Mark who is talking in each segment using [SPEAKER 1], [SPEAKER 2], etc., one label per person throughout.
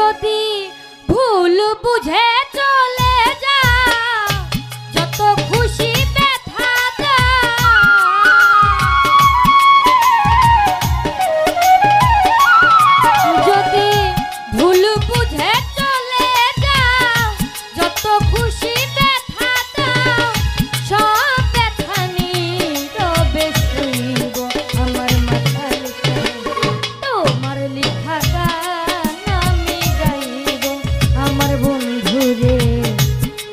[SPEAKER 1] যদি ভুল বুঝে চলে যা যত খুশি ব্যথা দা যদি ভুল বুঝে চলে যা যত খুশি ব্যথা দা সব ব্যথা নীরবে সইব আমার মাথার তোমার লিখা গান আমি গাইব আমার বন্ধুরে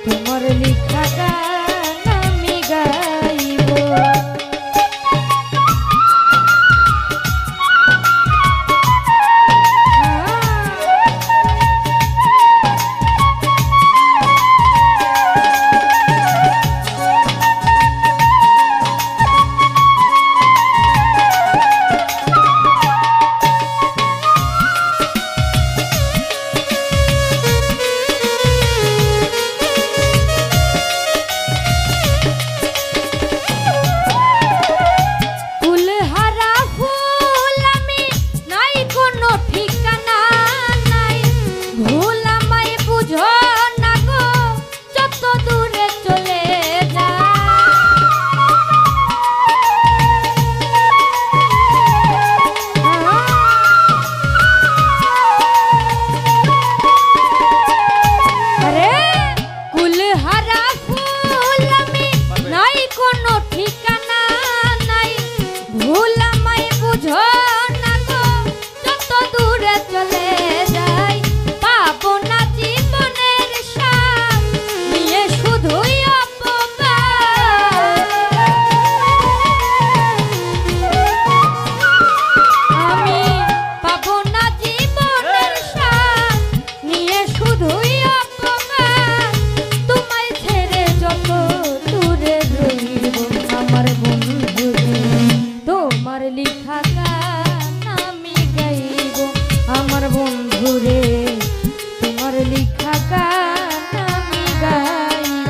[SPEAKER 1] তোমার লিখা গান আমি গাইব। লিখা গান আমি গাইব আমার বন্ধুরে তোমার লিখা গান আমি গাইব।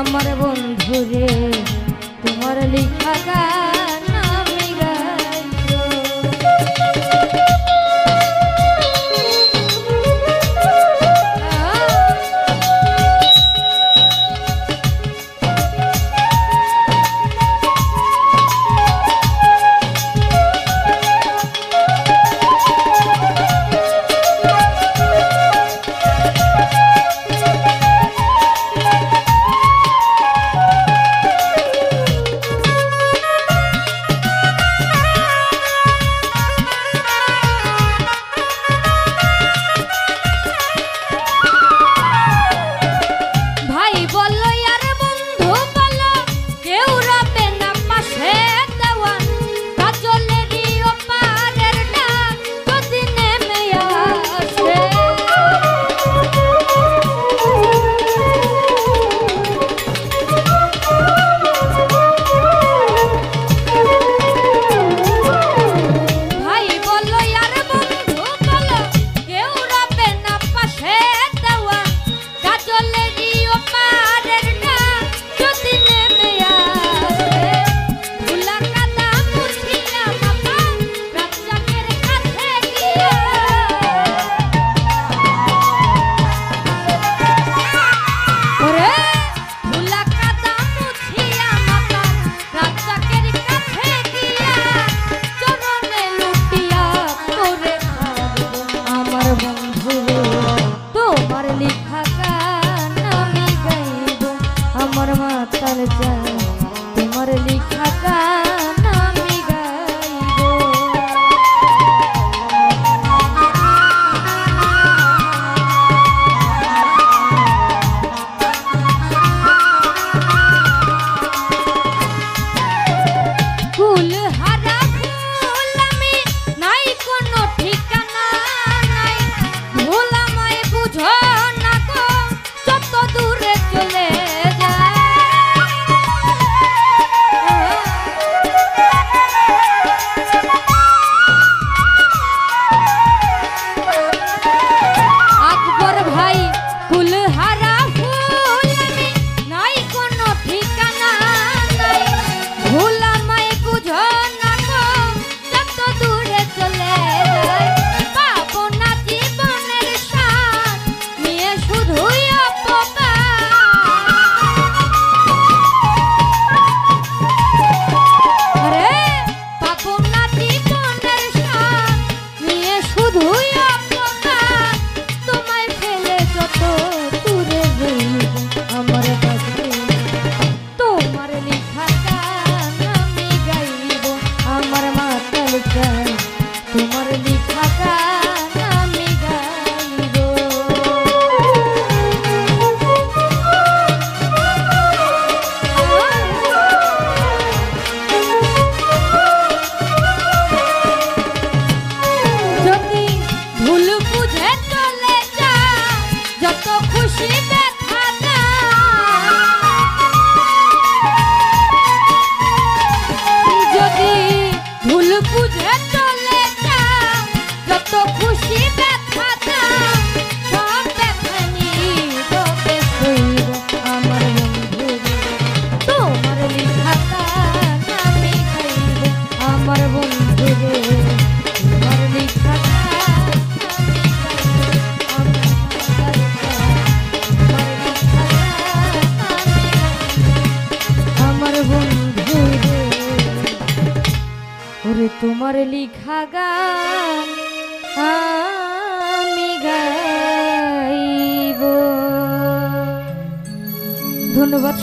[SPEAKER 1] আমার বন্ধুরে তোমার লিখা গান আমি গাইব। গান আমি গাইব। কুল হারা ফুল আমি নাই কোনো ঠিকানা নাই, ভুল আমায় বুঝো না গো যত দূরে চলে যায়। আকবর ভাই কুল হারা ফুল আমি নাই কোনো ঠিকানা নাই, ভুল আমায় বুঝো না গো যত দূরে চলে যায়। পাবো না জীবনের স্বাদ নিয়ে শুধুই অপমান, আরে পাবো না জীবনের স্বাদ নিয়ে শুধুই অপমান। তোমায় ফেলে যত দূরে রইব আমার কাছে, তোমার লেখা গান আমি গাইব। আমার মাতাল চাই তোমার লেখা গান আমি গাইব। যদি ভুল বুঝে চলে যা যত খুশি ব্যথা দা, যদি ভুল বুঝে চলে যা যত খুশি ব্যথা দা, সব ব্যথা নীরবে সইব আমার বন্ধু রে। তোমার লেখা গান আমি গাইব আমার বন্ধু রে। তোমার লেখা গান আমি গাইব, আমার বন্ধু রে। ওরে তোমার লেখা গান আমি গাইব। ধন্যবাদ।